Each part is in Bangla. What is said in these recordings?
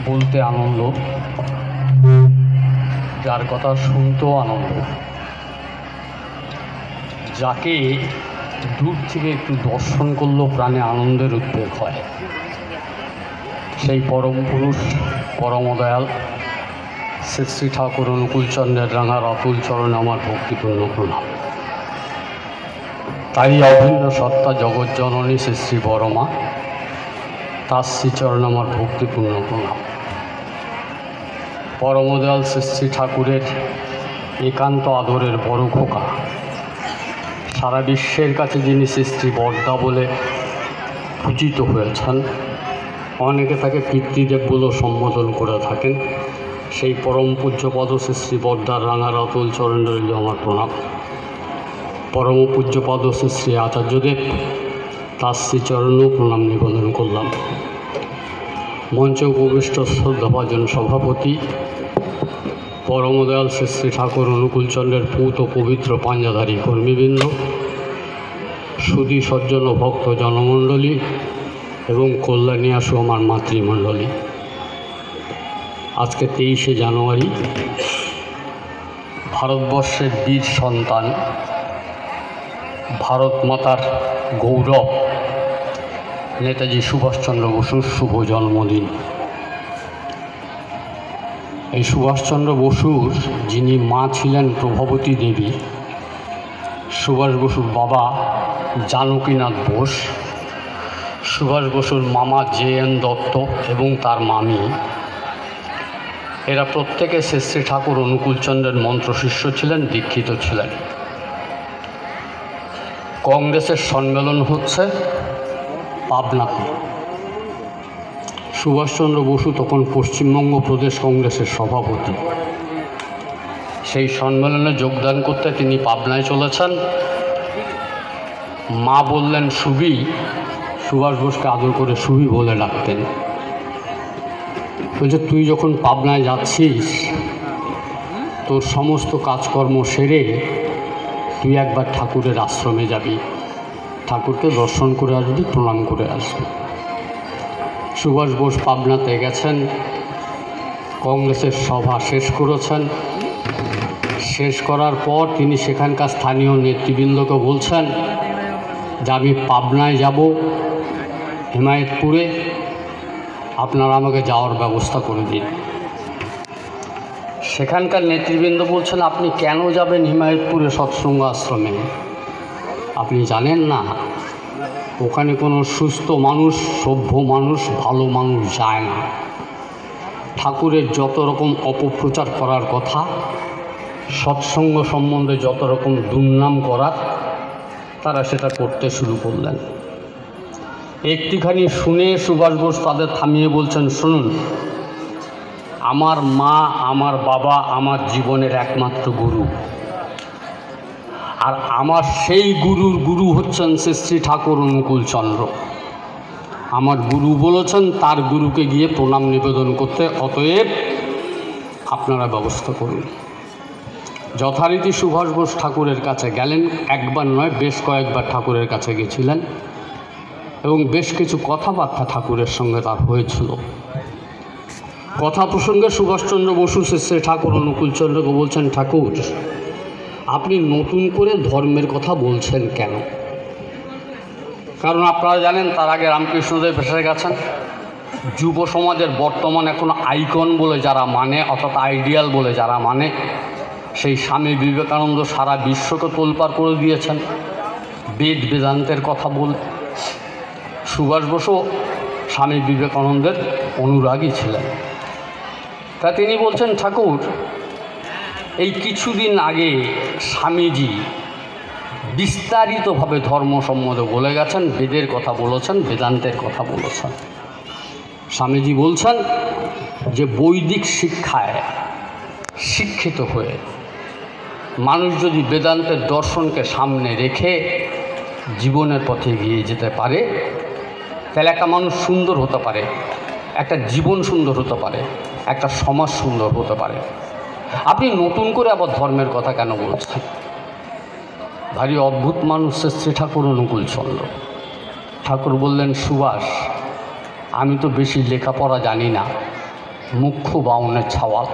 বলতে আনন্দ, যার কথা শুনতেও আনন্দ, যাকে দূর থেকে একটু দর্শন করলেও প্রাণে আনন্দের উদ্বেগ হয়, সেই পরম পুরুষ পরমদয়াল শ্রী শ্রী ঠাকুর অনুকূলচন্দ্রের রাঙার অতুল চরণে আমার ভক্তিপূর্ণ প্রণাম। তাই অভিন্ন সত্তা জগজ্জননী শ্রী শ্রী বড়মা, তার শ্রীচরণে আমার ভক্তিপূর্ণ প্রণাম। পরমদয়াল শ্রী শ্রী ঠাকুরের একান্ত আদরের বড় খোকা, সারা বিশ্বের কাছে যিনি শ্রী শ্রী বড়দা বলে পূজিত হয়েছেন, অনেকে তাকে পিতৃদেব বলেও সম্বোধন করে থাকেন, সেই পরম পূজ্যপদ শ্রী শ্রী বড়দার রাঙার অতুল চরণে রইল আমার প্রণাম। পরম পূজ্যপদ শ্রী শ্রী আচার্যদেব, তার শ্রীচরণেও প্রণাম নিবেদন করলাম। মঞ্চে উপবিষ্ট শ্রদ্ধাভাজন সভাপতি পরমদয়াল শ্রী শ্রী ঠাকুর অনুকূলচন্দ্রের পূত পবিত্র পাঞ্জাধারী কর্মীবৃন্দ, সুধী সজ্জন ভক্ত জনমণ্ডলী এবং কল্যাণী আসু আমার মাতৃমণ্ডলী, আজকে 23শে জানুয়ারি ভারতবর্ষের বীর সন্তান, ভারত মাতার গৌরব নেতাজি সুভাষচন্দ্র বসুর শুভ জন্মদিন। এই সুভাষচন্দ্র বসুর যিনি মা ছিলেন প্রভাবতী দেবী, সুভাষ বসুর বাবা জানকীনাথ বোস, সুভাষ বসুর মামা JN দত্ত এবং তার মামি, এরা প্রত্যেকে শ্রী শ্রী ঠাকুর অনুকূলচন্দ্রের মন্ত্রশিষ্য ছিলেন, দীক্ষিত ছিলেন। কংগ্রেসের সম্মেলন হচ্ছে পাবনাতে। সুভাষচন্দ্র বসু তখন পশ্চিমবঙ্গ প্রদেশ কংগ্রেসের সভাপতি। সেই সম্মেলনে যোগদান করতে তিনি পাবনায় চলেছেন। মা বললেন সুবি, সুভাষ বোসকে আদর করে সুবি বলে ডাকতেন। বলছে তুই যখন পাবনায় যাচ্ছিস, তোর সমস্ত কাজকর্ম সেরে তুই একবার ঠাকুরের আশ্রমে যাবি, ঠাকুরকে দর্শন করে আসবি, প্রণাম করে আসবি। সুভাষ বোস পাবনাতে গেছেন, কংগ্রেসের সভা শেষ করেছেন। শেষ করার পর তিনি সেখানকার স্থানীয় নেতৃবৃন্দকে বলছেন যে আমি পাবনায় যাব, হিমায়তপুরে, আপনারা আমাকে যাওয়ার ব্যবস্থা করে দিন। সেখানকার নেতৃবৃন্দ বলছেন আপনি কেন যাবেন হিমায়তপুরে সৎসঙ্গ আশ্রমে? আপনি জানেন না ওখানে কোনো সুস্থ মানুষ, সভ্য মানুষ, ভালো মানুষ যায় না। ঠাকুরের যত রকম অপপ্রচার করার কথা, সৎসঙ্গ সম্বন্ধে যত রকম দুর্নাম করার, তারা সেটা করতে শুরু করলেন। একটিখানি শুনে সুভাষ বোস তাদের থামিয়ে বলছেন শুনুন, আমার মা, আমার বাবা আমার জীবনের একমাত্র গুরু, আর আমার সেই গুরুর গুরু হচ্ছেন শ্রী শ্রী ঠাকুর অনুকূলচন্দ্র। আমার গুরু বলেছেন তার গুরুকে গিয়ে প্রণাম নিবেদন করতে, অতএব আপনারা ব্যবস্থা করুন। যথারীতি সুভাষ বোস ঠাকুরের কাছে গেলেন। একবার নয়, বেশ কয়েকবার ঠাকুরের কাছে গেছিলেন এবং বেশ কিছু কথাবার্তা ঠাকুরের সঙ্গে তার হয়েছিল। কথা প্রসঙ্গে সুভাষচন্দ্র বসু শ্রী ঠাকুর অনুকূলচন্দ্রকে বলছেন, ঠাকুর আপনি নতুন করে ধর্মের কথা বলছেন কেন? কারণ আপনারা জানেন তার আগে রামকৃষ্ণদেব এসে গেছেন। যুব সমাজের বর্তমান এখন আইকন বলে যারা মানে, অর্থাৎ আইডিয়াল বলে যারা মানে, সেই স্বামী বিবেকানন্দ সারা বিশ্বকে তোলপাড় করে দিয়েছেন বেদ বেদান্তের কথা বলে। সুভাষ বসু স্বামী বিবেকানন্দের অনুরাগী ছিলেন। তা তিনি বলছেন, ঠাকুর এই কিছুদিন আগে স্বামীজি বিস্তারিতভাবে ধর্ম সম্বন্ধে বলে গেছেন, বেদের কথা বলেছেন, বেদান্তের কথা বলেছেন। স্বামীজি বলছেন যে বৈদিক শিক্ষায় শিক্ষিত হয়ে মানুষ যদি বেদান্তের দর্শনকে সামনে রেখে জীবনের পথে এগিয়ে যেতে পারে, তাহলে একটা মানুষ সুন্দর হতে পারে, একটা জীবন সুন্দর হতে পারে, একটা সমাজ সুন্দর হতে পারে। আপনি নতুন করে আবার ধর্মের কথা কেন বলছেন? ভারী অদ্ভুত মানুষ শ্রী ঠাকুর অনুকূলচন্দ্র। ঠাকুর বললেন, সুভাষ আমি তো বেশি লেখাপড়া জানি না, মুখ্য বাউনের ছাওয়াল।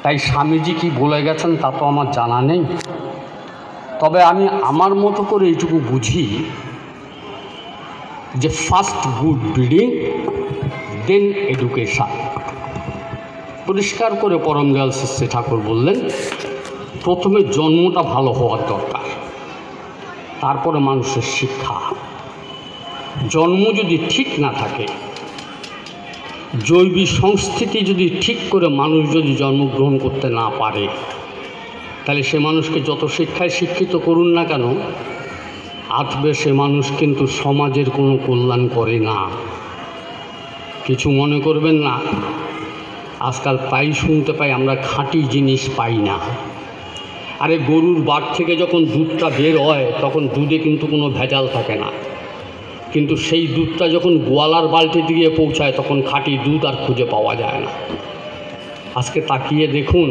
তাই স্বামীজি কি বলে গেছেন তা তো আমার জানা নেই, তবে আমি আমার মতো করে এইটুকু বুঝি যে ফার্স্ট গুড ব্রিডিং দেন এডুকেশান। পরিষ্কার করে পরম দয়াল শ্রী ঠাকুর বললেন, প্রথমে জন্মটা ভালো হওয়ার দরকার, তারপরে মানুষের শিক্ষা। জন্ম যদি ঠিক না থাকে, জৈবিক সংস্কৃতি যদি ঠিক করে মানুষ যদি জন্মগ্রহণ করতে না পারে, তাহলে সে মানুষকে যত শিক্ষায় শিক্ষিত করুন না কেন, আজবে সে মানুষ কিন্তু সমাজের কোনো কল্যাণ করে না। কিছু মনে করবেন না, আজকাল প্রায় শুনতে পাই আমরা খাঁটি জিনিস পাই না। আরে গরুর বাট থেকে যখন দুধটা বের হয় তখন দুধে কিন্তু কোনো ভেজাল থাকে না, কিন্তু সেই দুধটা যখন গোয়ালার বালতিতে গিয়ে পৌঁছায় তখন খাঁটি দুধ আর খুঁজে পাওয়া যায় না। আজকে তাকিয়ে দেখুন,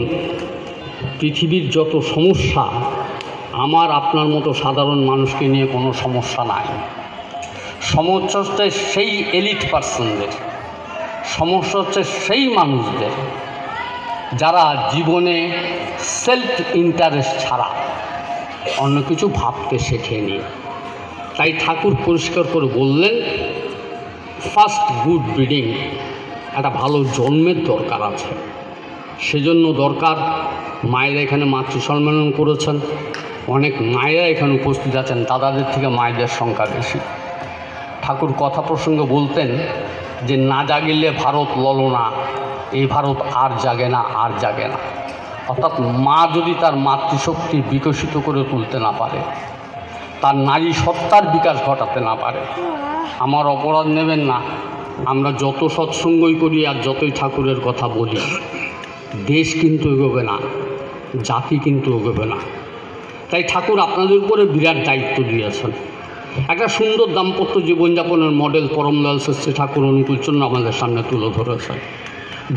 পৃথিবীর যত সমস্যা, আমার আপনার মতো সাধারণ মানুষকে নিয়ে কোনো সমস্যা নাই। সমস্যা হচ্ছে সেই এলিট পার্সনদের, সমস্যা হচ্ছে সেই মানুষদের যারা জীবনে সেলফ ইন্টারেস্ট ছাড়া অন্য কিছু ভাবতে শেখেনি। তাই ঠাকুর পরিষ্কার করে বললেন, ফার্স্ট গুড ব্রিডিং, একটা ভালো জন্মের দরকার আছে। সেজন্য দরকার, মায়েরা এখানে মাতৃ সম্মেলন করেছেন, অনেক মায়েরা এখানে উপস্থিত আছেন, দাদাদের থেকে মায়েদের সংখ্যা বেশি। ঠাকুর কথা প্রসঙ্গে বলতেন যে না জাগিলে ভারত ললনা, এই ভারত আর জাগে না, আর জাগে না। অর্থাৎ মা যদি তার মাতৃশক্তি বিকশিত করে তুলতে না পারে, তার নারী সত্তার বিকাশ ঘটাতে না পারে, আমার অপরাধ নেবেন না, আমরা যত সৎসঙ্গই করি আর যতই ঠাকুরের কথা বলি, দেশ কিন্তু এগোবে না, জাতি কিন্তু এগোবে না। তাই ঠাকুর আপনাদের উপরে বিরাট দায়িত্ব দিয়েছেন। একটা সুন্দর দাম্পত্য জীবনযাপনের মডেল পরম দয়াল শ্রী ঠাকুর অনুকূলচন্দ্র আমাদের সামনে তুলে ধরেছেন।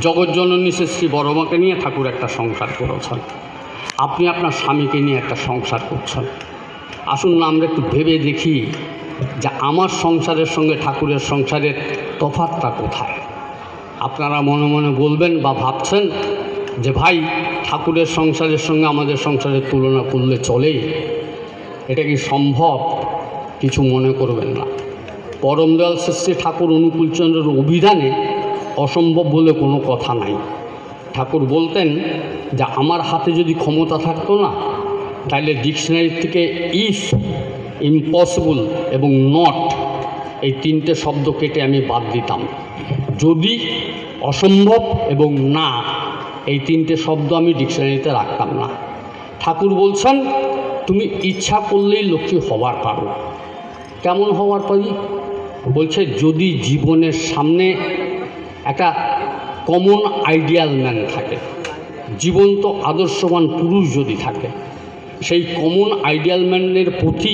জগৎজননী শ্রী বড়মাকে নিয়ে ঠাকুর একটা সংসার করেছেন, আপনি আপনার স্বামীকে নিয়ে একটা সংসার করছেন। আসুন না আমরা একটু ভেবে দেখি যে আমার সংসারের সঙ্গে ঠাকুরের সংসারের তফাৎটা কোথায়। আপনারা মনে মনে বলবেন বা ভাবছেন যে ভাই, ঠাকুরের সংসারের সঙ্গে আমাদের সংসারের তুলনা করলে চলে, এটা কি সম্ভব? কিছু মনে করবেন না। পরম দয়াল শ্রী ঠাকুর অনুকূলচন্দ্রের অভিধানে অসম্ভব বলে কোনো কথা নাই। ঠাকুর বলতেন যে আমার হাতে যদি ক্ষমতা থাকতো না, তাহলে ডিকশনারি থেকে ইফ, ইম্পসিবল এবং নট এই তিনটে শব্দ কেটে আমি বাদ দিতাম। যদি, অসম্ভব এবং না, এই তিনটে শব্দ আমি ডিকশনারিতে রাখতাম না। ঠাকুর বলছেন তুমি ইচ্ছা করলেই লক্ষ্মী হওয়ার পারো। কেমন হওয়ার পারি? বলছে যদি জীবনের সামনে একটা কমন আইডিয়াল ম্যান থাকে, জীবন্ত আদর্শবান পুরুষ যদি থাকে, সেই কমন আইডিয়াল ম্যানের প্রতি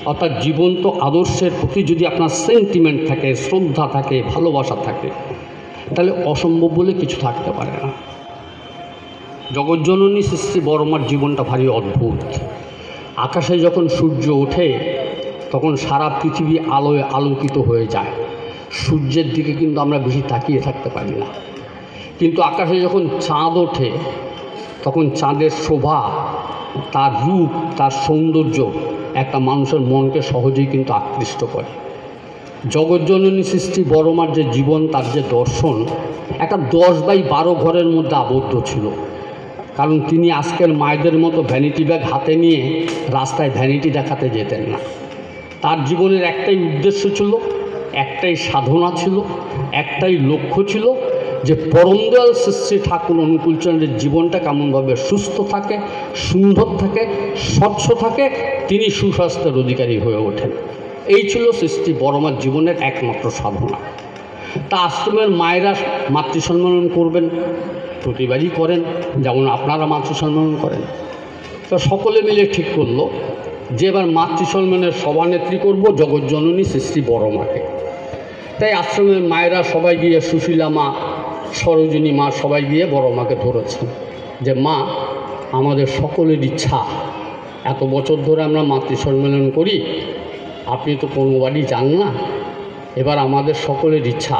অর্থাৎ জীবন্ত আদর্শের প্রতি যদি আপনার সেন্টিমেন্ট থাকে, শ্রদ্ধা থাকে, ভালোবাসা থাকে, তাহলে অসম্ভব বলে কিছু থাকতে পারে না। জগৎজননী শ্রী বড়মার জীবনটা ভারী অদ্ভুত। আকাশে যখন সূর্য ওঠে তখন সারা পৃথিবী আলোয় আলোকিত হয়ে যায়। সূর্যের দিকে কিন্তু আমরা বেশি তাকিয়ে থাকতে পারি না, কিন্তু আকাশে যখন চাঁদ ওঠে তখন চাঁদের শোভা, তার রূপ, তার সৌন্দর্য একটা মানুষের মনকে সহজেই কিন্তু আকৃষ্ট করে। জগৎজননী শ্রী বড়মার যে জীবন, তার যে দর্শন, একটা 10x12 ঘরের মধ্যে আবদ্ধ ছিল। কারণ তিনি আজকের মায়েদের মতো ভ্যানিটি ব্যাগ হাতে নিয়ে রাস্তায় ভ্যানিটি দেখাতে যেতেন না। তার জীবনের একটাই উদ্দেশ্য ছিল, একটাই সাধনা ছিল, একটাই লক্ষ্য ছিল যে পরম দয়াল শ্রী ঠাকুর অনুকূলচন্দ্রের জীবনটা কেমনভাবে সুস্থ থাকে, সুন্দর থাকে, স্বচ্ছ থাকে, তিনি সুস্বাস্থ্যের অধিকারী হয়ে ওঠেন। এই ছিল শ্রী বড়মার জীবনের একমাত্র সাধনা। তা আশ্রমের মায়েরা মাতৃ সম্মেলন করবেন, প্রতিবারই করেন, যেমন আপনারা মাতৃ সম্মেলন করেন। তো সকলে মিলে ঠিক করলো যে এবার মাতৃ সম্মেলনের সভানেত্রী করব জগৎজননী শ্রী বড়মাকে। তাই আশ্রমের মায়েরা সবাই গিয়ে, সুশীলা মা, সরোজিনী মা সবাই গিয়ে বড়মাকে ধরেছেন যে মা, আমাদের সকলের ইচ্ছা, এত বছর ধরে আমরা মাতৃ সম্মেলন করি, আপনি তো কোনো বাড়ি যান না, এবার আমাদের সকলের ইচ্ছা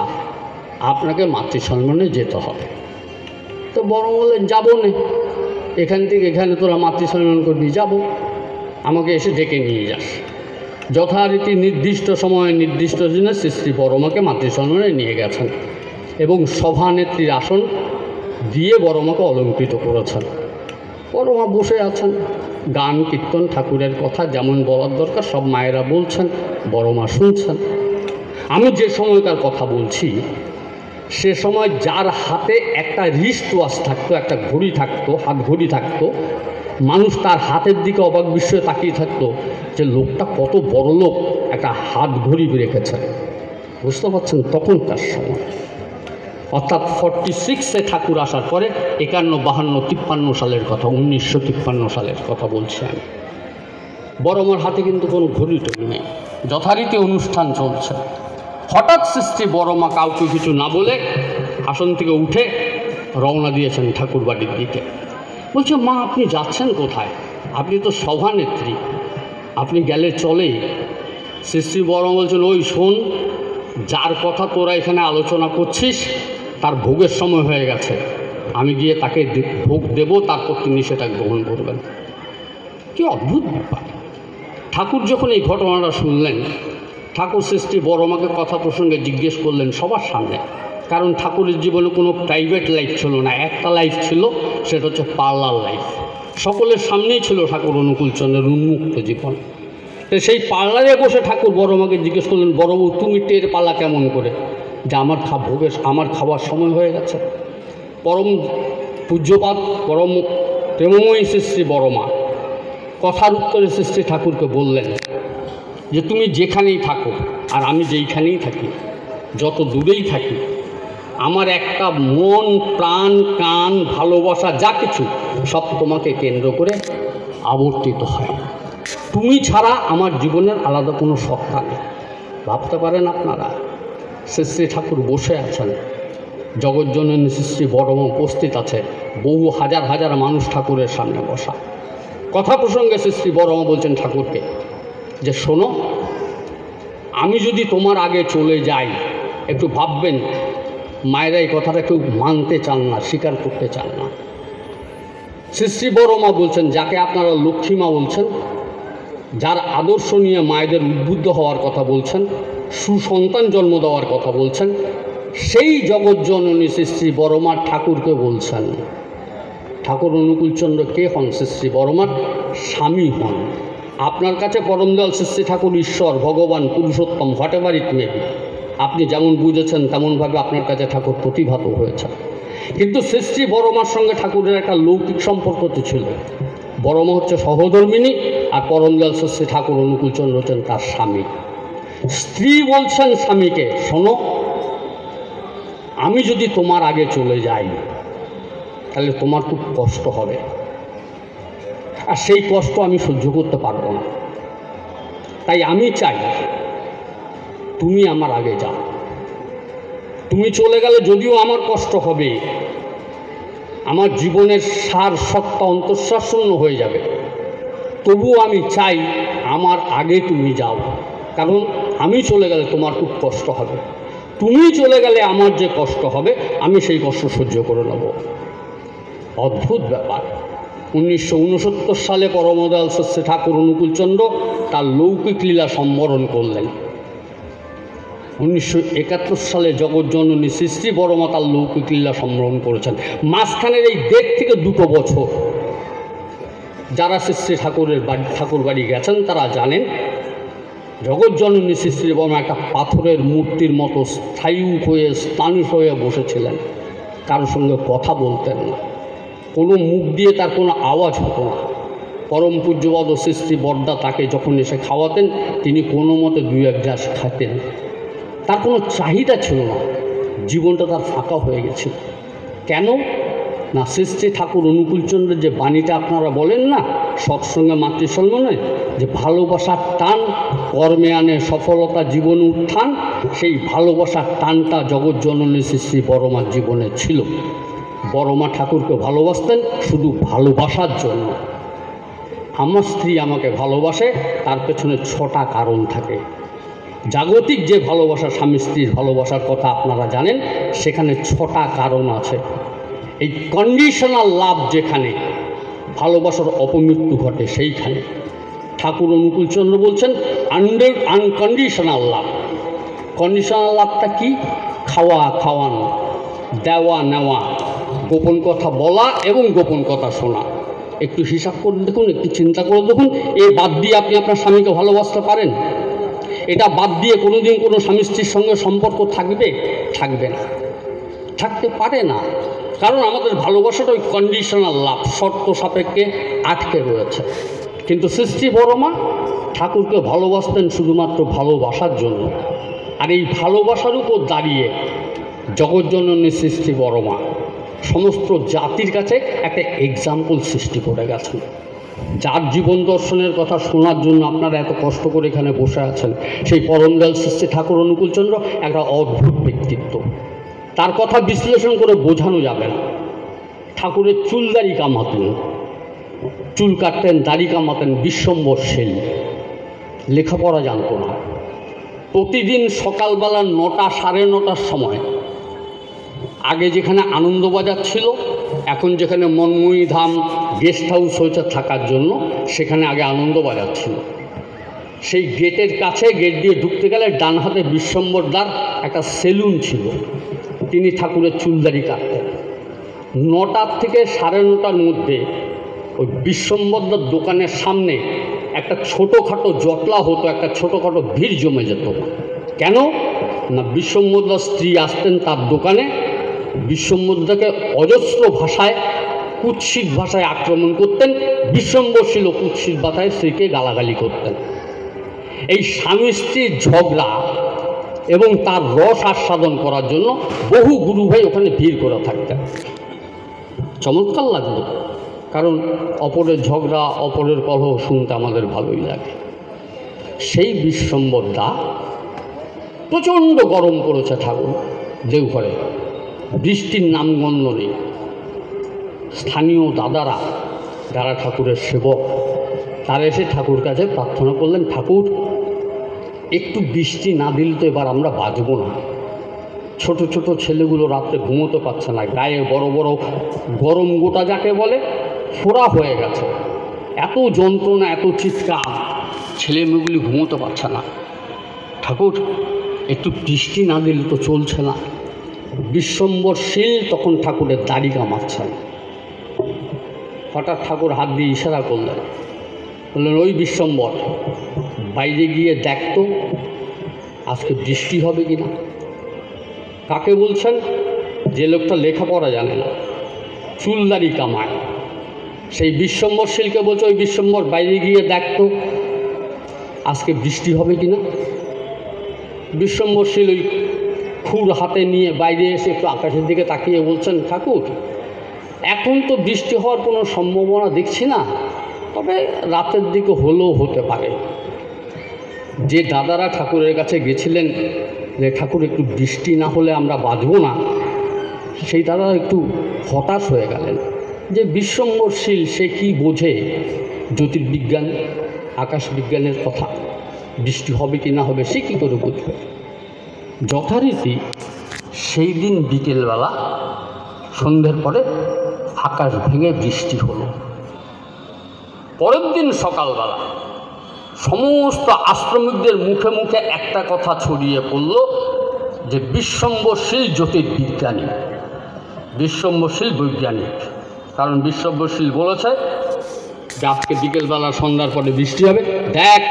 আপনাকে মাতৃসম্মানে যেতে হবে। তো বড় বললেন, যাবো না, এখান থেকে এখানে তোরা মাতৃসম্মান করবি, যাব, আমাকে এসে ডেকে নিয়ে যাস। যথারীতি নির্দিষ্ট সময়ে নির্দিষ্ট দিনে শ্রী বড়মাকে মাতৃসম্মানে নিয়ে গেছেন এবং সভানেত্রীর আসন দিয়ে বড়মাকে অলঙ্কৃত করেছেন। বড়মা বসে আছেন, গান কীর্তন ঠাকুরের কথা যেমন বলার দরকার সব মায়েরা বলছেন, বড়মা শুনছেন। আমি যে সময়কার কথা বলছি, সে সময় যার হাতে একটা রিস্ট ওয়াচ থাকতো, একটা ঘড়ি থাকতো, হাত ঘড়ি থাকতো, মানুষ তার হাতের দিকে অবাক বিস্ময়ে তাকিয়ে থাকতো যে লোকটা কত বড় লোক, একটা হাত ঘড়ি রেখেছে। বুঝতে পারছেন? তখনকার সময়, অর্থাৎ 46-এ ঠাকুর আসার পরে 51, 52, 53 সালের কথা, 1953 সালের কথা বলছি আমি। বড়মার হাতে কিন্তু কোনো ঘড়ি টড়ি নেই, যথারীতি অনুষ্ঠান চলছে। হঠাৎ শ্রী বড়মা কাউকে কিছু না বলে আসন থেকে উঠে রওনা দিয়েছেন ঠাকুর বাড়ির দিকে। বলছে, মা আপনি যাচ্ছেন কোথায়? আপনি তো সভানেত্রী, আপনি গেলে চলে। শ্রী বড়মা বলছেন, ওই শোন, যার কথা তোরা এখানে আলোচনা করছিস তার ভোগের সময় হয়ে গেছে, আমি গিয়ে তাকে ভোগ দেব, তারপর তিনি সেটা গ্রহণ করবেন। কি অদ্ভুত ব্যাপার! ঠাকুর যখন এই ঘটনাটা শুনলেন, ঠাকুর শ্রী বড়মাকে কথা প্রসঙ্গে জিজ্ঞেস করলেন সবার সামনে, কারণ ঠাকুরের জীবনে কোনো প্রাইভেট লাইফ ছিল না, একটা লাইফ ছিল, সেটা হচ্ছে পার্লার লাইফ। সকলের সামনেই ছিল ঠাকুর অনুকূলচন্দ্রের উন্মুক্ত জীবন। তো সেই পার্লারে বসে ঠাকুর বড়মাকে জিজ্ঞেস করলেন, বড়বু তুমি টের পালা কেমন করে যে আমার খাবার সময় হয়ে গেছে? পরম পূজ্যপাত পরম প্রেমময়ী শ্রী বড়মা কথার উত্তরে শ্রী ঠাকুরকে বললেন যে তুমি যেখানেই থাকো আর আমি যেইখানেই থাকি, যত দূরেই থাকি, আমার একটা মন, প্রাণ, কান, ভালোবাসা যা কিছু সব তোমাকে কেন্দ্র করে আবর্তিত হয়। তুমি ছাড়া আমার জীবনের আলাদা কোনো সত্তা নেই। ভাবতে পারেন আপনারা, শ্রী ঠাকুর বসে আছেন, জগজ্জননী শ্রী বড়মা উপস্থিত আছে, বহু হাজার হাজার মানুষ ঠাকুরের সামনে বসা। কথা প্রসঙ্গে শ্রী বড়মা বলছেন ঠাকুরকে যে শোনো, আমি যদি তোমার আগে চলে যাই, একটু ভাববেন। মায়েরা এই কথাটা কেউ মানতে চান না, স্বীকার করতে চান না। শ্রী বড়মা বলছেন, যাকে আপনারা লক্ষ্মীমা বলছেন, যার আদর্শ নিয়ে মায়েদের উদ্বুদ্ধ হওয়ার কথা বলছেন, সুসন্তান জন্ম দেওয়ার কথা বলছেন, সেই জগজ্জননী শ্রী বড়মা ঠাকুরকে বলছেন। ঠাকুর অনুকূলচন্দ্র কে হন? শ্রী বড়মার স্বামী হন। আপনার কাছে পরমদয়াল শ্রী ঠাকুর ঈশ্বর, ভগবান, Purushottam, what ever it may be, আপনি যেমন বুঝেছেন তেমনভাবে আপনার কাছে ঠাকুর প্রতিভাত হয়েছে। কিন্তু শ্রী বড়মার সঙ্গে ঠাকুরের একটা লৌকিক সম্পর্ক তো ছিল। বড়মা হচ্ছে সহধর্মিনী, আর পরমদয়াল শ্রী ঠাকুর অনুকূলচন্দ্র হচ্ছেন তার স্বামী। স্ত্রী বলছেন স্বামীকে, শোনো, আমি যদি তোমার আগে চলে যাই তাহলে তোমার খুব কষ্ট হবে, আর সেই কষ্ট আমি সহ্য করতে পারবো না। তাই আমি চাই তুমি আমার আগে যাও। তুমি চলে গেলে যদিও আমার কষ্ট হবে, আমার জীবনের সার সত্তা অন্তঃশ্বাসশূন্য হয়ে যাবে, তবুও আমি চাই আমার আগে তুমি যাও, কারণ আমি চলে গেলে তোমার খুব কষ্ট হবে। তুমি চলে গেলে আমার যে কষ্ট হবে, আমি সেই কষ্ট সহ্য করে নেব। অদ্ভুত ব্যাপার। 1969 সালে পরমদয়াল শ্রী ঠাকুর অনুকূলচন্দ্র তার লৌকিক লীলা সম্বরণ করলেন। 1971 সালে জগজ্জননী শ্রী বড়মা তার লৌকিক লীলা সম্বরণ করেছেন। মাঝখানের এই 1.5 থেকে 2 বছর যারা শ্রী ঠাকুর বাড়ি গেছেন তারা জানেন, জগজ্জননী শ্রী বড়মা একটা পাথরের মূর্তির মতো স্থায়ী হয়ে স্থানীয় হয়ে বসেছিলেন। কারোর সঙ্গে কথা বলতেন না, কোনো মুখ দিয়ে তার কোনো আওয়াজ হতো না। পরম পূজ্যপদ শ্রী বড়দা তাকে যখন এসে খাওয়াতেন, তিনি কোনো মতে 2-1 গ্লাস খাতেন। তার কোনো চাহিদা ছিল না, জীবনটা তার ফাঁকা হয়ে গেছিল। কেন না, শ্রী ঠাকুর অনুকূলচন্দ্রের যে বাণীটা আপনারা বলেন না, সৎসঙ্গে মাতৃসম্মানে, যে ভালোবাসার টান কর্মে আনে সফলতা, জীবন উত্থান, সেই ভালোবাসার টানটা জগজ্জননী শ্রী বড়মার জীবনে ছিল। বড়মা ঠাকুরকে ভালোবাসতেন শুধু ভালোবাসার জন্য। আমার স্ত্রী আমাকে ভালোবাসে, তার পেছনে 6টা কারণ থাকে। জাগতিক যে ভালোবাসা, স্বামী স্ত্রীর ভালোবাসার কথা আপনারা জানেন, সেখানে 6টা কারণ আছে। এই কন্ডিশনাল লাভ যেখানে ভালোবাসার অপমৃত্যু ঘটে, সেইখানে ঠাকুর অনুকূলচন্দ্র বলছেন আনকন্ডিশনাল লাভ। কন্ডিশনাল লাভটা কি? খাওয়া খাওয়ানো, দেওয়া নেওয়া, গোপন কথা বলা এবং গোপন কথা শোনা। একটু হিসাব করে দেখুন, একটু চিন্তা করে দেখুন, এই বাদ দিয়ে আপনি আপনার স্বামীকে ভালোবাসতে পারেন? এটা বাদ দিয়ে কোনো দিন কোনো স্বামী স্ত্রীর সঙ্গে সম্পর্ক থাকবে? থাকবে না, থাকতে পারে না। কারণ আমাদের ভালোবাসাটা ওই কন্ডিশনাল লাভ, শর্ত সাপেক্ষে আটকে রয়েছে। কিন্তু সৃষ্টি বড়মা ঠাকুরকে ভালোবাসতেন শুধুমাত্র ভালোবাসার জন্য। আর এই ভালোবাসার উপর দাঁড়িয়ে জগৎজননী সৃষ্টি বড়মা সমস্ত জাতির কাছে একটা এক্সাম্পল সৃষ্টি করে গেছেন। যার জীবন দর্শনের কথা শোনার জন্য আপনারা এত কষ্ট করে এখানে বসে আছেন, সেই পরমদয়াল সৃষ্টি ঠাকুর অনুকূলচন্দ্র একটা অদ্ভুত ব্যক্তিত্ব। তার কথা বিশ্লেষণ করে বোঝানো যাবে না। ঠাকুরের চুল দাড়ি কামাতেন, চুল কাটতেন, দাড়ি কামাতেন, বিশ্বম্বরশীল, লেখাপড়া জানতো না। প্রতিদিন সকালবেলা 9টা সাড়ে 9টার সময়, আগে যেখানে আনন্দবাজার ছিল, এখন যেখানে মন্ময়ী ধাম গেস্ট হাউস হয়েছে থাকার জন্য, সেখানে আগে আনন্দবাজার ছিল। সেই গেটের কাছে, গেট দিয়ে ঢুকতে গেলে ডান হাতে বিশ্বম্বরদার একটা সেলুন ছিল, তিনি ঠাকুরের চুলদারি কাটতেন। 9টার থেকে সাড়ে 9টার মধ্যে ওই বিশ্বম্বরদার দোকানের সামনে একটা ছোটোখাটো জটলা হতো, একটা ছোটোখাটো ভিড় জমে যেত। কেন না, বিশ্বম্বরদার স্ত্রী আসতেন তার দোকানে, বিশ্বম্বরদাকে অজস্র ভাষায়, কুৎসিত ভাষায় আক্রমণ করতেন। বিশ্বম্বরশীল কুৎসিত ভাষায় স্ত্রীকে গালাগালি করতেন। এই স্বামী স্ত্রীর ঝগড়া এবং তার রস আস্বাদন করার জন্য বহু গুরু ভাই ওখানে ভিড় করে থাকতেন। চমৎকার লাগলো, কারণ অপরের ঝগড়া, অপরের কলহ শুনতে আমাদের ভালোই লাগে। সেই বিশ্বম্বরদা প্রচণ্ড গরম করেছে ঠাকুর দেওঘরে, বৃষ্টির নামগন্ধ নেই। স্থানীয় দাদারা, যারা ঠাকুরের সেবক, তারা এসে ঠাকুর কাছে প্রার্থনা করলেন, ঠাকুর একটু বৃষ্টি না দিলে তো এবার আমরা বাঁচব না। ছোট ছোট ছেলেগুলো রাত্রে ঘুমোতে পারছে না, গায়ে বড় বড় গরম গোটা যাকে বলে ফোড়া হয়ে গেছে, এত যন্ত্রণা, এত চিৎকার, ছেলে মেয়েগুলি ঘুমোতে পারছে না। ঠাকুর একটু বৃষ্টি না দিলে তো চলছে না। বিশ্বম্বরশীল তখন ঠাকুরের দাড়ি কামাচ্ছেন। হঠাৎ ঠাকুর হাত দিয়ে ইশারা করলেন, বললেন, ওই বিশ্বম্বর, বাইরে গিয়ে দেখতো আজকে বৃষ্টি হবে কি না। কাকে বলছেন? যে লোকটা লেখাপড়া জানে না, চুলদারি কামায়, সেই বিশ্বম্বরশীলকে বলছে, ওই বিশ্বম্বর বাইরে গিয়ে দেখতো আজকে বৃষ্টি হবে কি না। বিশ্বম্বরশীল ওই খুর হাতে নিয়ে বাইরে এসে একটু আকাশের দিকে তাকিয়ে বলছেন, ঠাকুর এখন তো বৃষ্টি হওয়ার কোনো সম্ভাবনা দেখছি না, তবে রাতের দিকে হলেও হতে পারে। যে দাদারা ঠাকুরের কাছে গেছিলেন যে ঠাকুর একটু বৃষ্টি না হলে আমরা বাঁচব না, সেই দাদারা একটু হতাশ হয়ে গেলেন যে বিশ্বম্বরশীল সে কি বোঝে জ্যোতির্বিজ্ঞান, আকাশ বিজ্ঞানের কথা, বৃষ্টি হবে কি না হবে সে কী করে বুঝবে। যথারীতি সেই দিন বিকেলবেলা সন্ধ্যের পরে আকাশ ভেঙে বৃষ্টি হলো। পরের দিন সকালবেলা সমস্ত আশ্রমিকদের মুখে মুখে একটা কথা ছড়িয়ে পড়ল যে বিশ্বম্বরশীল জ্যোতির্বিজ্ঞানী, বিশ্বম্বরশীল বৈজ্ঞানিক। কারণ বিশ্বম্বরশীল বলেছে যে আজকে বিকেলবেলা সন্ধ্যার পরে বৃষ্টি হবে। দেখ,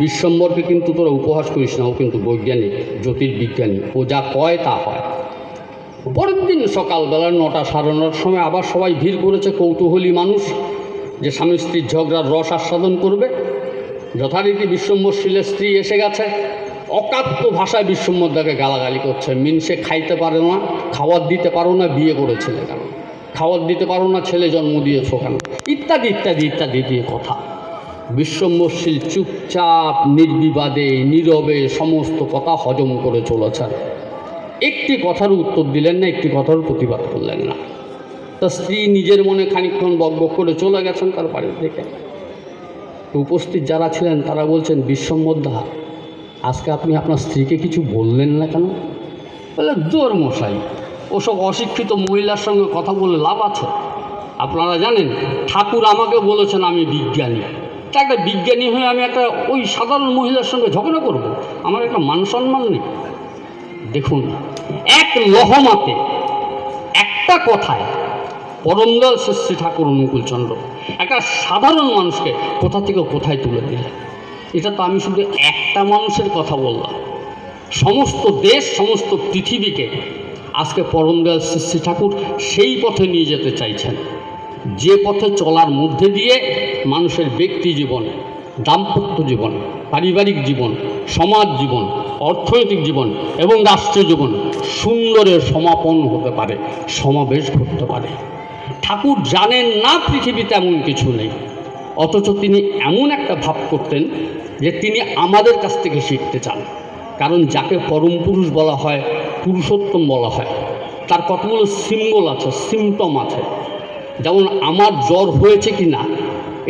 বিশ্বম্বরকে কিন্তু তোরা উপহাস করিস না, ও কিন্তু বৈজ্ঞানিক, জ্যোতির্বিজ্ঞানী, ও যা কয় তা হয়। পরের দিন সকালবেলা 9টা সাড়ে 9টার সময় আবার সবাই ভিড় করেছে, কৌতূহলী মানুষ, যে স্বামী স্ত্রীর ঝগড়ার রস আস্বাদন করবে। যথারীতি বিশ্বম্বরশীলের স্ত্রী এসে গেছে, অকাত্য ভাষায় বিশ্বম্বরদাকে গালাগালি করছে। মিনসে খাইতে পারো না, খাবার দিতে পারো না, বিয়ে করেছিলে কেন, খাবার দিতে পারো না, ছেলে জন্ম দিয়েছ কেন, ইত্যাদি ইত্যাদি ইত্যাদি দিয়ে কথা। বিশ্বম্বরশীল চুপচাপ নির্বিবাদে নীরবে সমস্ত কথা হজম করে চলেছেন। একটি কথার উত্তর দিলেন না, একটি কথার প্রতিবাদ করলেন না। তা স্ত্রী নিজের মনে খানিকক্ষণ বকবক করে চলে গেছেন তার বাড়ির দিকে। উপস্থিত যারা ছিলেন তারা বলছেন, বিশ্বম্বরদা আজকে আপনি আপনার স্ত্রীকে কিছু বললেন না কেন? বলে দূর মশাই, ওসব অশিক্ষিত মহিলার সঙ্গে কথা বলে লাভ আছে? আপনারা জানেন ঠাকুর আমাকে বলেছেন আমি বিজ্ঞানী, তা একটা বিজ্ঞানী হয়ে আমি একটা ওই সাধারণ মহিলার সঙ্গে ঝগড়া করব? আমার একটা মান সম্মান নেই? দেখুন, এক লহমাতে একটা কথায় পরমদয়াল শ্রী ঠাকুর অনুকূলচন্দ্র একটা সাধারণ মানুষকে কোথা থেকে কোথায় তুলে দিলেন। এটা তো আমি শুধু একটা মানুষের কথা বললাম, সমস্ত দেশ সমস্ত পৃথিবীকে আজকে পরমদয়াল শ্রী ঠাকুর সেই পথে নিয়ে যেতে চাইছেন, যে পথে চলার মধ্যে দিয়ে মানুষের ব্যক্তি জীবন, দাম্পত্য জীবন, পারিবারিক জীবন, সমাজ জীবন, অর্থনৈতিক জীবন এবং রাষ্ট্রীয় জীবন সুন্দরের সমাপন হতে পারে, সমাবেশ ঘটতে পারে। ঠাকুর জানেন না পৃথিবীতে এমন কিছু নেই, অথচ তিনি এমন একটা ভাব করতেন যে তিনি আমাদের কাছ থেকে শিখতে চান। কারণ যাকে পরম পুরুষ বলা হয়, পুরুষোত্তম বলা হয়, তার কতগুলো সিম্বল আছে, সিমটম আছে। যেমন আমার জ্বর হয়েছে কি না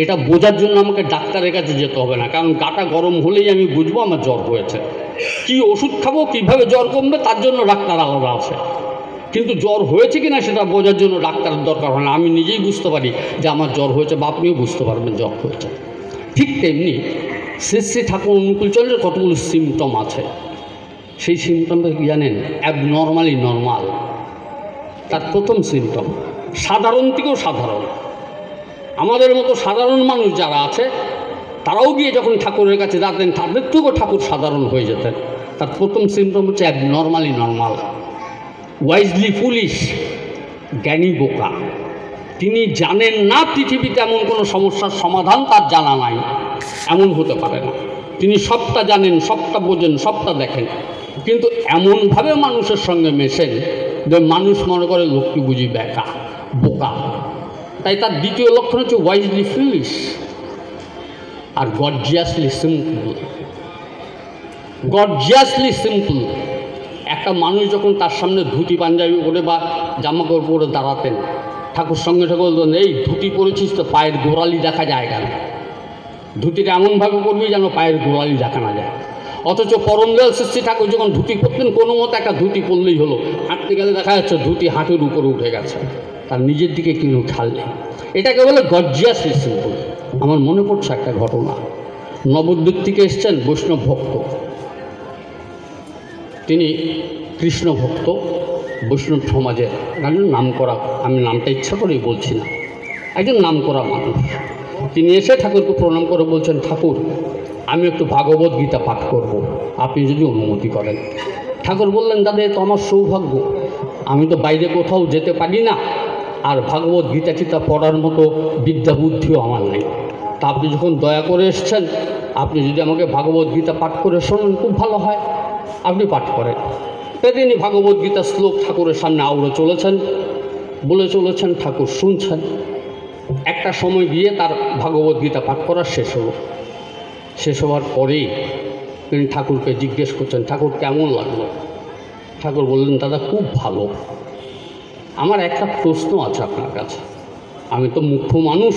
এটা বোঝার জন্য আমাকে ডাক্তারের কাছে যেতে হবে না, কারণ গাটা গরম হলেই আমি বুঝবো আমার জ্বর হয়েছে। কি ওষুধ খাবো, কীভাবে জ্বর কমবে, তার জন্য ডাক্তার আলাদা আছে। কিন্তু জ্বর হয়েছে কি না সেটা বোঝার জন্য ডাক্তারের দরকার হয় না, আমি নিজেই বুঝতে পারি যে আমার জ্বর হয়েছে, বা আপনিও বুঝতে পারবেন জ্বর হয়েছে। ঠিক তেমনি শ্রী শ্রী ঠাকুর অনুকূলচন্দ্রের কতগুলো সিমটম আছে। সেই সিমটমটা কি জানেন? Abnormally normal. তার প্রথম সিমটম সাধারণ থেকেও সাধারণ। আমাদের মতো সাধারণ মানুষ যারা আছে তারাও গিয়ে যখন ঠাকুরের কাছে যেতেন তাদের থেকেও ঠাকুর সাধারণ হয়ে যেতেন। তার প্রথম সিমটম হচ্ছে অ্যাবনর্মালি নর্মাল। ওয়াইজলি ফুলিশ, জ্ঞানী বোকা। তিনি জানেন না পৃথিবীতে এমন কোনো সমস্যার সমাধান তার জানা নাই, এমন হতে পারে না। তিনি সবটা জানেন, সবটা বোঝেন, সবটা দেখেন, কিন্তু এমনভাবে মানুষের সঙ্গে মেশেন যে মানুষ মনে করে লোকটি বুঝি বেকা, বোকা। তাই তার দ্বিতীয় লক্ষণ হচ্ছে ওয়াইজলি ফুলিশ আর গর্জিয়াসলি সিম্পল। Gorgeously simple. একটা মানুষ যখন তার সামনে ধুতি পাঞ্জাবি পরে বা জামাকাপড় পরে দাঁড়াতেন, ঠাকুর সঙ্গে ঠাকুর বলতেন, এই ধুতি পরেছিস তো পায়ের গোড়ালি দেখা যায় কেন? ধুতিটা এমনভাবে করবি যেন পায়ের গোড়ালি দেখা না যায়। অথচ পরমদয়াল শ্রী ঠাকুর যখন ধুতি পরতেন, কোনো মতো একটা ধুতি পরলেই হলো, হাঁটতে গেলে দেখা যাচ্ছে ধুতি হাঁটুর উপরে উঠে গেছে, তার নিজের দিকে কিন্তু খেয়াল নেই। এটাকে বলে গর্জিয়াসলি সিম্পল। আমার মনে পড়ছে একটা ঘটনা। নবদ্বীপ থেকে এসছেন বৈষ্ণব ভক্ত, তিনি কৃষ্ণ ভক্ত, বৈষ্ণব সমাজের একজন নাম করা, আমি নামটা ইচ্ছা করেই বলছি না, একজন নাম করা মানুষ। তিনি এসে ঠাকুরকে প্রণাম করে বলছেন, ঠাকুর আমি একটু ভাগবত গীতা পাঠ করব, আপনি যদি অনুমতি করেন। ঠাকুর বললেন, দাদা এ তো আমার সৌভাগ্য, আমি তো বাইরে কোথাও যেতে পারি না, আর ভাগবত গীতা টিতা পড়ার মতো বিদ্যা বুদ্ধিও আমার নেই। তা আপনি যখন দয়া করে এসছেন, আপনি যদি আমাকে ভাগবত গীতা পাঠ করে শোনেন খুব ভালো হয়, আপনি পাঠ করেন। তিনি ভাগবত গীতা শ্লোক ঠাকুরের সামনে আউড়ে চলেছেন, বলে চলেছেন, ঠাকুর শুনছেন। একটা সময় গিয়ে তার ভাগবত গীতা পাঠ করা শেষ হলো। শেষ হওয়ার পরেই তিনি ঠাকুরকে জিজ্ঞেস করছেন, ঠাকুর কেমন লাগলো? ঠাকুর বললেন, দাদা খুব ভালো। আমার একটা প্রশ্ন আছে আপনার কাছে, আমি তো মুখ্য মানুষ,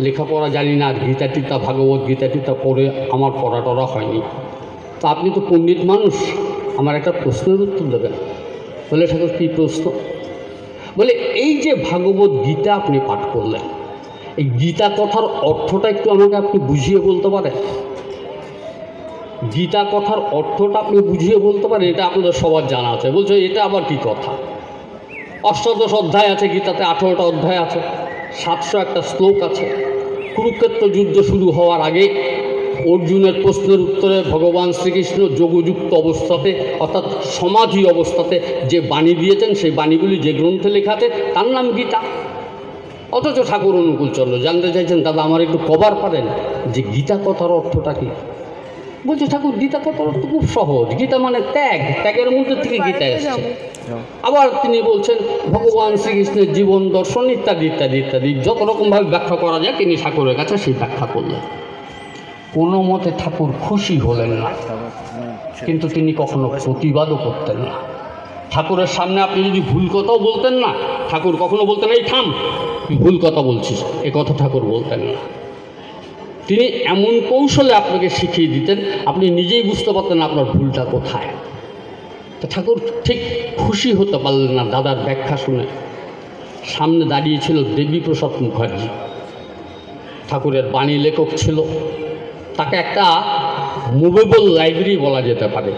লেখাপড়া জানি না, আর গীতা টিতা ভাগবত গীতা টিতা পড়ে আমার পড়া টরা হয়নি, তো আপনি তো পণ্ডিত মানুষ, আমার একটা প্রশ্নের উত্তর দেবেন। বলে, ঠাকুর কী প্রশ্ন? বলে, এই যে ভাগবত গীতা আপনি পাঠ করলেন, এই গীতা কথার অর্থটা একটু আমাকে আপনি বুঝিয়ে বলতে পারেন? গীতা কথার অর্থটা আপনি বুঝিয়ে বলতে পারেন? এটা আপনাদের সবার জানা আছে। বলছে, এটা আবার কি কথা? অষ্টাদশ অধ্যায় আছে গীতাতে, 18টা অধ্যায় আছে, 701টা শ্লোক আছে। কুরুক্ষেত্র যুদ্ধ শুরু হওয়ার আগে অর্জুনের প্রশ্নের উত্তরে ভগবান শ্রীকৃষ্ণ যোগযুক্ত অবস্থাতে, অর্থাৎ সমাধি অবস্থাতে যে বাণী দিয়েছেন, সেই বাণীগুলি যে গ্রন্থে লেখা আছে তার নাম গীতা। অথচ ঠাকুর অনুকূলচন্দ্র জানতে চাইছেন, দাদা আমার একটু কবার পারেন যে গীতা কথার অর্থটা কী? বলছে, ঠাকুর গীতা কথার অর্থ খুব সহজ, গীতা মানে ত্যাগ, ত্যাগের মধ্যে থেকে গীতা এসছে। আবার তিনি বলছেন ভগবান শ্রীকৃষ্ণের জীবন দর্শন ইত্যাদি ইত্যাদি ইত্যাদি যত রকমভাবে ব্যাখ্যা করা যায় তিনি ঠাকুরের কাছে সেই ব্যাখ্যা করলেন। কোনো মতে ঠাকুর খুশি হলেন না, কিন্তু তিনি কখনো প্রতিবাদও করতেন না। ঠাকুরের সামনে আপনি যদি ভুল কথাও বলতেন না, ঠাকুর কখনো বলতেন, এই থাম, তুই ভুল কথা বলছিস, এ কথা ঠাকুর বলতেন না। তিনি এমন কৌশলে আপনাকে শিখিয়ে দিতেন, আপনি নিজেই বুঝতে পারতেন আপনার ভুলটা কোথায়। তো ঠাকুর ঠিক খুশি হতে পারলেন না দাদার ব্যাখ্যা শুনে। সামনে দাঁড়িয়েছিল দেবীপ্রসাদ মুখার্জি, ঠাকুরের বাণী লেখক ছিল। তাকে একটা মুভেবল লাইব্রেরি বলা যেতে পারে।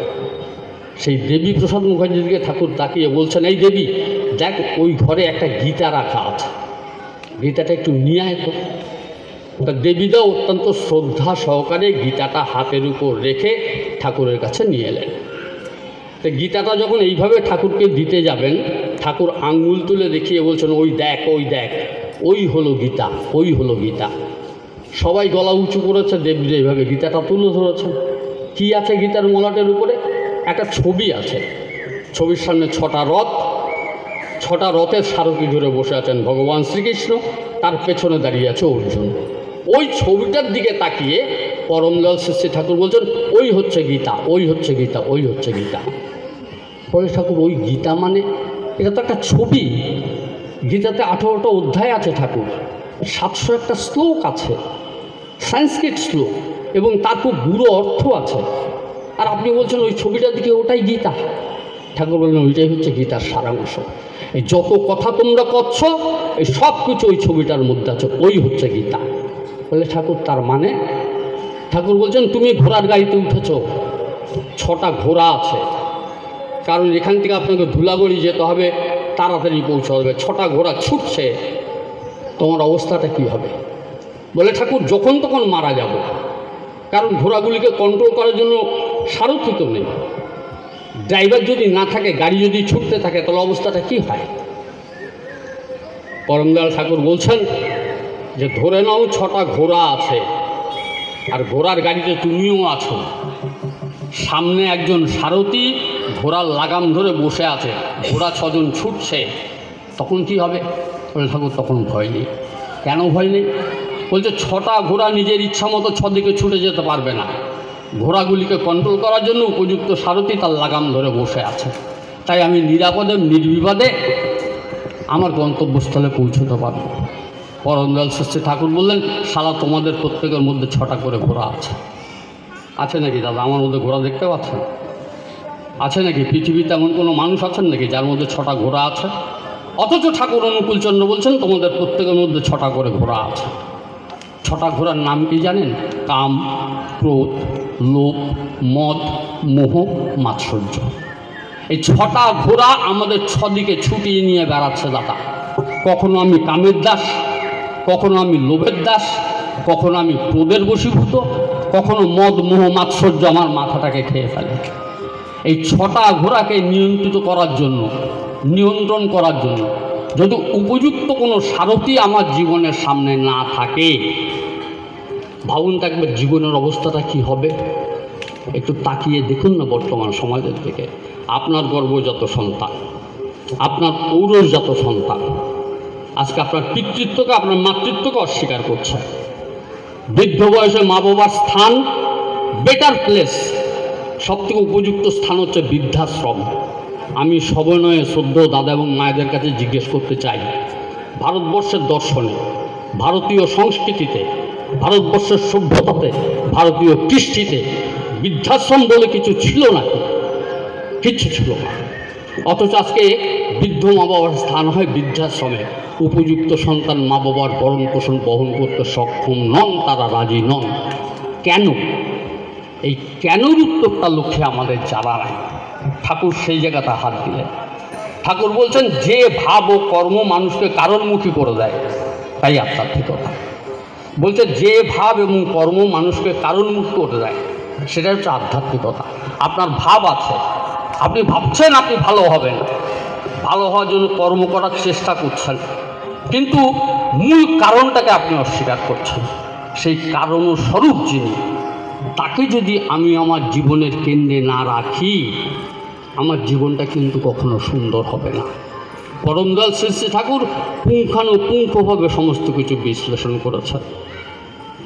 সেই দেবীপ্রসাদ মুখার্জিকে ঠাকুর তাকিয়ে বলছেন, এই দেবী দেখ, ওই ঘরে একটা গীতা রাখা আছে, গীতাটা একটু নিয়ে আয় তো। তা দেবীদা অত্যন্ত শ্রদ্ধা সহকারে গীতাটা হাতের উপর রেখে ঠাকুরের কাছে নিয়ে এলেন। তো গীতাটা যখন এইভাবে ঠাকুরকে দিতে যাবেন, ঠাকুর আঙ্গুল তুলে দেখিয়ে বলছেন, ওই দেখ, ওই দেখ, ওই হলো গীতা, ওই হলো গীতা। সবাই গলা উঁচু করেছে, দেবীরা এইভাবে গীতাটা তুলে ধরেছেন। কী আছে গীতার মলাটের উপরে? একটা ছবি আছে, ছবির সামনে 6টা রথ, 6টা রথের সারথি ধরে বসে আছেন ভগবান শ্রীকৃষ্ণ, তার পেছনে দাঁড়িয়ে আছে অর্জুন। ওই ছবিটার দিকে তাকিয়ে পরমদয়াল শ্রী ঠাকুর বলছেন, ওই হচ্ছে গীতা, ওই হচ্ছে গীতা, ওই হচ্ছে গীতা। পরে ঠাকুর, ওই গীতা মানে? এটা তো একটা ছবি। গীতাতে 18টা অধ্যায় আছে ঠাকুর, 701টা শ্লোক আছে, সংস্কৃত শ্লোক, এবং তার খুব গুরু অর্থ আছে। আর আপনি বলছেন ওই ছবিটার দিকে ওটাই গীতা। ঠাকুর বললেন, ওইটাই হচ্ছে গীতার সারাংশ। এই যত কথা তোমরা করছো, এই সব কিছু ওই ছবিটার মধ্যে আছে, ওই হচ্ছে গীতা। বলে ঠাকুর, তার মানে? ঠাকুর বলছেন, তুমি ঘোড়ার গাড়িতে উঠেছ, 6টা ঘোড়া আছে, কারণ এখান থেকে আপনাকে ধুলাগড়ি যেতে হবে, তাড়াতাড়ি পৌঁছে হবে, 6টা ঘোড়া ছুটছে, তোমার অবস্থাটা কী হবে? বলে ঠাকুর, যখন তখন মারা যাব, কারণ ঘোড়াগুলিকে কন্ট্রোল করার জন্য সারথি তো নেই। ড্রাইভার যদি না থাকে, গাড়ি যদি ছুটতে থাকে, তাহলে অবস্থাটা কী হয়? পরমদয়াল ঠাকুর বলছেন যে, ধরে নাও 6টা ঘোড়া আছে, আর ঘোড়ার গাড়িতে তুমিও আছো, সামনে একজন সারথি ঘোড়ার লাগাম ধরে বসে আছে, ঘোড়া 6 জন ছুটছে, তখন কি হবে? বলে ঠাকুর, তখন ভয় নেই। কেন ভয় নেই? বলছে 6টা ঘোড়া নিজের ইচ্ছা মতো 6 দিকে ছুটে যেতে পারবে না, ঘোড়াগুলিকে কন্ট্রোল করার জন্য উপযুক্ত সারথি তার লাগাম ধরে বসে আছে। তাই আমি নিরাপদে নির্বিবাদে আমার গন্তব্যস্থলে পৌঁছতে পারব। পরমদয়াল শ্রী ঠাকুর বললেন, শালা তোমাদের প্রত্যেকের মধ্যে 6টা করে ঘোড়া আছে। আছে নাকি দাদা? আমার মধ্যে ঘোড়া দেখতে পাচ্ছেন? আছে নাকি? পৃথিবীতে এমন কোনো মানুষ আছেন নাকি যার মধ্যে 6টা ঘোড়া আছে? অথচ ঠাকুর অনুকূলচন্দ্র বলছেন, তোমাদের প্রত্যেকের মধ্যে 6টা করে ঘোড়া আছে। 6টা ঘোড়ার নাম কি জানেন? কাম, ক্রোধ, লোভ, মদ, মোহ, মাৎসর্য। এই 6টা ঘোড়া আমাদের 6 দিকে ছুটিয়ে নিয়ে বেড়াচ্ছে দাদা। কখনো আমি কামের দাস, কখনো আমি লোভের দাস, কখনো আমি ক্রোধের বশীভূত, কখনো মদ, মোহ, মাৎসর্য আমার মাথাটাকে খেয়ে ফেলে। এই 6টা ঘোড়াকে নিয়ন্ত্রিত করার জন্য, নিয়ন্ত্রণ করার জন্য যদি উপযুক্ত কোনো সারথি আমার জীবনের সামনে না থাকে, ভাবুন তো একবার জীবনের অবস্থাটা কি হবে। একটু তাকিয়ে দেখুন না বর্তমান সমাজের দিকে। আপনার গর্ভজাত সন্তান, আপনার পৌরসজাত সন্তান আজকে আপনার পিতৃত্বকে, আপনার মাতৃত্বকে অস্বীকার করছে। বৃদ্ধ বয়সে মা বাবার স্থান, বেটার প্লেস, সবথেকে উপযুক্ত স্থান হচ্ছে বৃদ্ধাশ্রম। আমি সবিনয়ে শ্রদ্ধেয় দাদা এবং মায়েদের কাছে জিজ্ঞেস করতে চাই, ভারতবর্ষের দর্শনে, ভারতীয় সংস্কৃতিতে, ভারতবর্ষের সভ্যতাতে, ভারতীয় কৃষ্টিতে বৃদ্ধাশ্রম বলে কিছু ছিল নাকি? কিচ্ছু ছিল না। অথচ আজকে বৃদ্ধ মা বাবার স্থান হয় বৃদ্ধাশ্রমে। উপযুক্ত সন্তান মা বাবার ভরণ পোষণ বহন করতে সক্ষম নন, তারা রাজি নন। কেন? এই কেনর উত্তরটা লক্ষ্যে আমাদের জানা নাই। ঠাকুর সেই জায়গাটা হাত দিলেন। ঠাকুর বলছেন, যে ভাব ও কর্ম মানুষকে কারণমুখী করে দেয়, তাই আধ্যাত্মিকতা। বলছে যে ভাব এবং কর্ম মানুষকে কারণমুক্ত করে দেয়, সেটা হচ্ছে আধ্যাত্মিকতা। আপনার ভাব আছে, আপনি ভাবছেন আপনি ভালো হবেন, ভালো হওয়ার জন্য কর্ম করার চেষ্টা করছেন, কিন্তু মূল কারণটাকে আপনি অস্বীকার করছেন। সেই কারণ ও স্বরূপ যিনি, তাকে যদি আমি আমার জীবনের কেন্দ্রে না রাখি, আমার জীবনটা কিন্তু কখনো সুন্দর হবে না। পরমদয়াল শ্রী ঠাকুর পুঙ্খানুপুঙ্খভাবে সমস্ত কিছু বিশ্লেষণ করেছেন।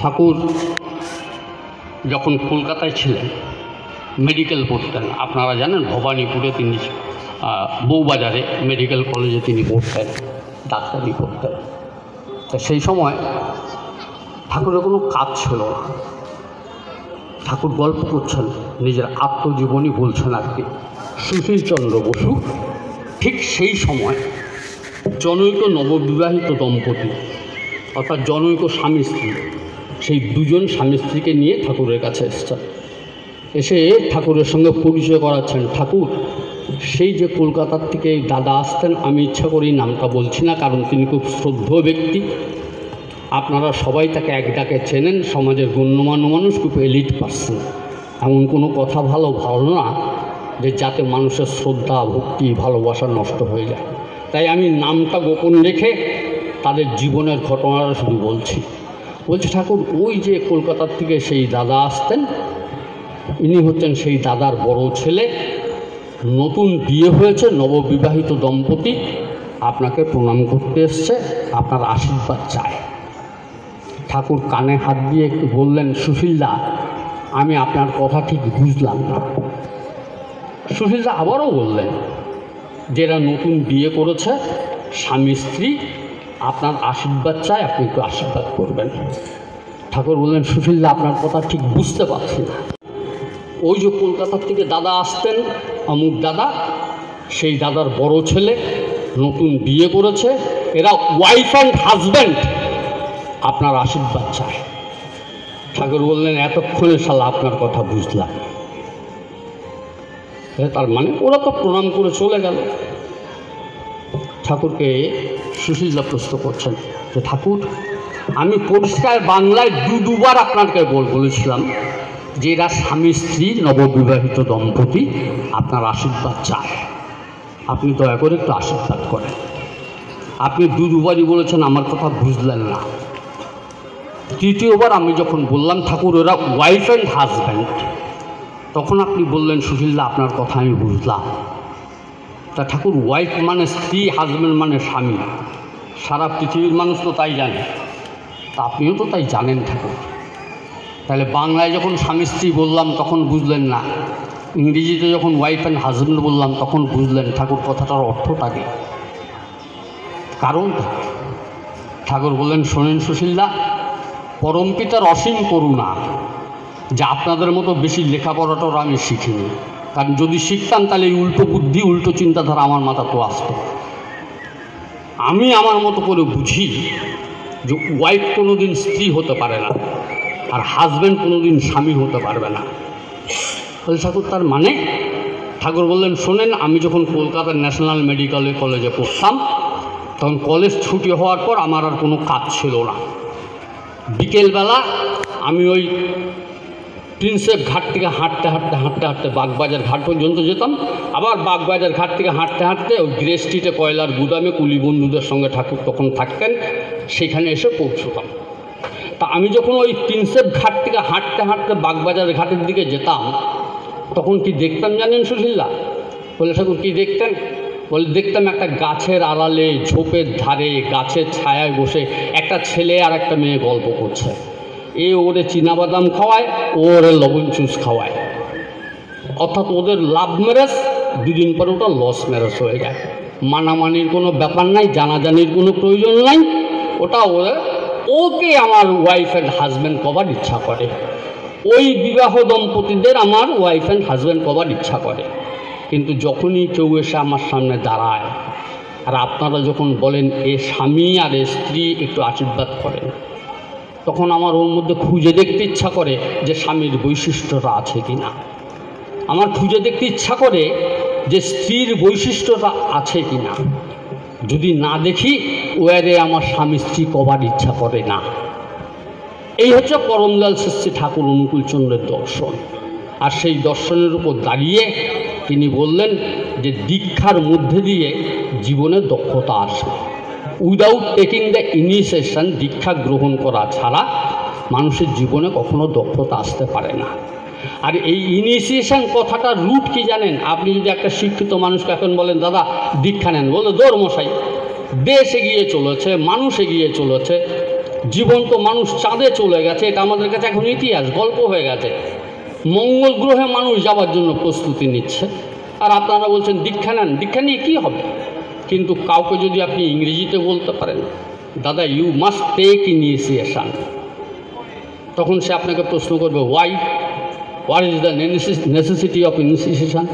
ঠাকুর যখন কলকাতায় ছিলেন, মেডিকেল পড়তেন, আপনারা জানেন ভবানীপুরে তিনি, বউবাজারে মেডিকেল কলেজে তিনি পড়তেন, ডাক্তারি করতেন। তো সেই সময় ঠাকুরের কোনো কাজ ছিল না। ঠাকুর গল্প করছেন, নিজের আত্মজীবনী বলছেন আর কি। সুশীলচন্দ্র বসু ঠিক সেই সময় জনৈক নববিবাহিত দম্পতি, অর্থাৎ জনৈক স্বামী স্ত্রী, সেই দুজন স্বামী স্ত্রীকে নিয়ে ঠাকুরের কাছে এসেছেন। এসে ঠাকুরের সঙ্গে পরিচয় করাচ্ছেন। ঠাকুর সেই যে কলকাতার থেকে দাদা আসতেন, আমি ইচ্ছা করেই নামটা বলছি না, কারণ তিনি খুব শ্রদ্ধেয় ব্যক্তি, আপনারা সবাই তাকে এক ডাকে চেনেন, সমাজের গণ্যমান্য মানুষ, খুব এলিট পার্সন। এমন কোনো কথা ভালো না যে যাতে মানুষের শ্রদ্ধা, ভক্তি, ভালোবাসা নষ্ট হয়ে যায়। তাই আমি নামটা গোপন রেখে তাদের জীবনের ঘটনাটা শুধু বলছি। ঠাকুর ওই যে কলকাতার থেকে সেই দাদা আসতেন, ইনি হচ্ছেন সেই দাদার বড় ছেলে, নতুন বিয়ে হয়েছে, নববিবাহিত দম্পতি, আপনাকে প্রণাম করতে এসছে, আপনার আশীর্বাদ চায়। ঠাকুর কানে হাত দিয়ে একটু বললেন, সুশীলদা, আমি আপনার কথা ঠিক বুঝলাম না। সুশীলদা আবারও বললেন, যেটা নতুন বিয়ে করেছে, স্বামী স্ত্রী, আপনার আশীর্বাদ চায়, আপনি একটু আশীর্বাদ করবেন। ঠাকুর বললেন, সুশীলদা, আপনার কথা ঠিক বুঝতে পারছি না। ওই যে কলকাতার থেকে দাদা আসতেন, অমুক দাদা, সেই দাদার বড় ছেলে নতুন বিয়ে করেছে, এরা ওয়াইফ অ্যান্ড হাজব্যান্ড, আপনার আশীর্বাদ চায়। ঠাকুর বললেন, এতক্ষণে শালা আপনার কথা বুঝলাম। তার মানে ওরা তো প্রণাম করে চলে গেল। ঠাকুরকে সুশীলদা প্রশ্ন করছেন যে, ঠাকুর, আমি পরিষ্কার বাংলায় দুবার আপনাকে বলেছিলাম যে এরা স্বামী স্ত্রী, নববিবাহিত দম্পতি, আপনার আশীর্বাদ চায়, আপনি দয়া করে একটু আশীর্বাদ করেন। আপনি দুবারই বলেছেন, আমার কথা বুঝলেন না। তৃতীয়বার আমি যখন বললাম, ঠাকুর, ওরা ওয়াইফ অ্যান্ড হাজব্যান্ড, তখন আপনি বললেন, সুশীলদা, আপনার কথা আমি বুঝলাম। তা ঠাকুর, ওয়াইফ মানে স্ত্রী, হাজব্যান্ড মানে স্বামী, সারা পৃথিবীর মানুষ তো তাই জানে, তা আপনিও তো তাই জানেন ঠাকুর। তাহলে বাংলায় যখন স্বামী স্ত্রী বললাম তখন বুঝলেন না, ইংরেজিতে যখন ওয়াইফ অ্যান্ড হাজব্যান্ড বললাম তখন বুঝলেন। ঠাকুর, কথাটার অর্থটাকে কারণ ঠাকুর বললেন, শোনেন সুশীলদা, পরমপিতার অসীম করুণা যে আপনাদের মতো বেশি লেখাপড়াটাও আমি শিখিনি, কারণ যদি শিখতাম তাহলে এই উল্টো বুদ্ধি, উল্টো চিন্তাধারা আমার মাথা তো আসতো। আমি আমার মতো করে বুঝি যে ওয়াইফ কোনো দিন স্ত্রী হতে পারে না, আর হাজব্যান্ড কোনো দিন স্বামী হতে পারবে না। বলে, ঠাকুর, তার মানে? ঠাকুর বললেন, শোনেন, আমি যখন কলকাতার ন্যাশনাল মেডিকেল কলেজে পড়তাম, তখন কলেজ ছুটি হওয়ার পর আমার আর কোনো কাজ ছিল না। বিকেলবেলা আমি ওই প্রিন্সেপ ঘাট থেকে হাঁটতে হাঁটতে বাগবাজার ঘাট পর্যন্ত যেতাম, আবার বাগবাজার ঘাট থেকে হাঁটতে ওই গ্রে স্ট্রিটে কয়লার গুদামে কুলি বন্ধুদের সঙ্গে ঠাকুর তখন থাকতেন, সেখানে এসে পৌঁছতাম। তা আমি যখন ওই প্রিন্সেপ ঘাট থেকে হাঁটতে বাগবাজার ঘাটের দিকে যেতাম, তখন কি দেখতাম জানেন সুশীলদা? বলে, ঠাকুর, কি দেখতেন? বলে, দেখতাম একটা গাছের আড়ালে, ঝোপের ধারে, গাছের ছায়ায় বসে একটা ছেলে আর একটা মেয়ে গল্প করছে। এ ওরে চীনাবাদাম খাওয়ায়, ও ওরে লবণ চুস খাওয়ায়, অর্থাৎ ওদের লাভ ম্যারেজ, দুদিন পরে ওটা লস ম্যারেজ হয়ে যায়। মানামানির কোনো ব্যাপার নাই, জানাজানির কোনো প্রয়োজন নাই, ওটা ওকে আমার ওয়াইফ অ্যান্ড হাজব্যান্ড কবার ইচ্ছা করে, ওই বিবাহ দম্পতিদের আমার ওয়াইফ অ্যান্ড হাজব্যান্ড কবার ইচ্ছা করে। কিন্তু যখনই কেউ এসে আমার সামনে দাঁড়ায়, আর আপনারা যখন বলেন এ স্বামী আর এ স্ত্রী, একটু আশীর্বাদ করেন, তখন আমার ওর মধ্যে খুঁজে দেখতে ইচ্ছা করে যে স্বামীর বৈশিষ্ট্যটা আছে কি না। আমার খুঁজে দেখতে ইচ্ছা করে যে স্ত্রীর বৈশিষ্ট্যটা আছে কি না। যদি না দেখি, ওয়ারে আমার স্বামী স্ত্রী কবার ইচ্ছা করে না। এই হচ্ছে পরমদয়াল শ্রী ঠাকুর অনুকূলচন্দ্রের দর্শন। আর সেই দর্শনের উপর দাঁড়িয়ে তিনি বললেন যে দীক্ষার মধ্যে দিয়ে জীবনে দক্ষতা আসে। উইদাউট টেকিং দ্য ইনিশিয়েশন, দীক্ষা গ্রহণ করা ছাড়া মানুষের জীবনে কখনো দক্ষতা আসতে পারে না। আর এই ইনিশিয়েশন কথাটার রুট কি জানেন? আপনি যদি একটা শিক্ষিত মানুষকে এখন বলেন, দাদা দীক্ষা নেন, বলে, দৌড় মশাই, দেশ এগিয়ে চলেছে, মানুষ এগিয়ে চলেছে, জীবন্ত মানুষ চাঁদে চলে গেছে, এটা আমাদের কাছে এখন ইতিহাস, গল্প হয়ে গেছে। মঙ্গল গ্রহে মানুষ যাওয়ার জন্য প্রস্তুতি নিচ্ছে, আর আপনারা বলছেন দীক্ষা নেন। দীক্ষা নিয়ে কী হবে? কিন্তু কাউকে যদি আপনি ইংরেজিতে বলতে পারেন, দাদা ইউ মাস্ট টেক ইনিশিয়েশন, তখন সে আপনাকে প্রশ্ন করবে what is the necessity of initiation,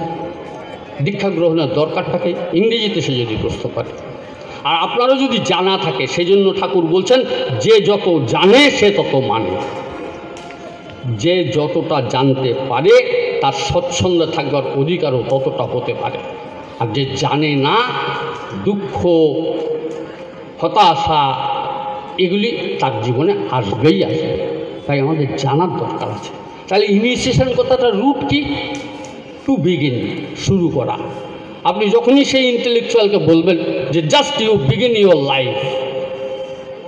দীক্ষা গ্রহণের দরকারটাকে ইংরেজিতে সে যদি প্রশ্ন করে। আর আপনারও যদি জানা থাকে, সেই জন্য ঠাকুর বলছেন যে যত জানে সে তত মানে। যে যতটা জানতে পারে তার স্বচ্ছন্দে থাকবার অধিকারও ততটা হতে পারে। আর যে জানে না, দুঃখ, হতাশা এগুলি তার জীবনে আসবেই আসবে। তাই আমাদের জানার দরকার আছে। তাহলে ইনিশিয়েশন কথাটার রুট কি? টু বিগিন, শুরু করা। আপনি যখনই সেই ইন্টেলেকচুয়ালকে বলবেন যে just you begin your life,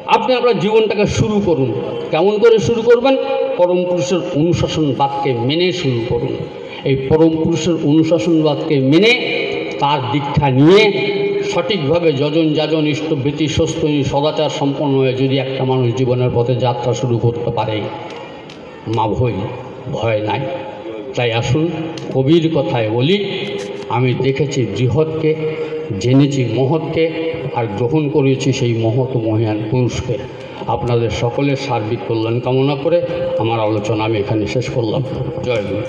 আপনি আপনার জীবনটাকে শুরু করুন। কেমন করে শুরু করবেন? পরম পুরুষের অনুশাসনবাদকে মেনে শুরু করুন। এই পরম পুরুষের অনুশাসনবাদকে মেনে তার দীক্ষা নিয়ে সঠিকভাবে যজন যাজন ইষ্টবৃত্তি সস্তনী সদাচার সম্পন্ন হয়ে যদি একটা মানুষ জীবনের পথে যাত্রা শুরু করতে পারে, মা ভয় নাই। তাই আসুন, কবির কথায় বলি, আমি দেখেছি বৃহৎকে, জেনেছি মহৎকে, আর গ্রহণ করেছি সেই মহৎ মহিয়ান পুরুষকে। আপনাদের সকলের সার্বিক কল্যাণ কামনা করে আমার আলোচনা আমি এখানে শেষ করলাম। জয় গুরু।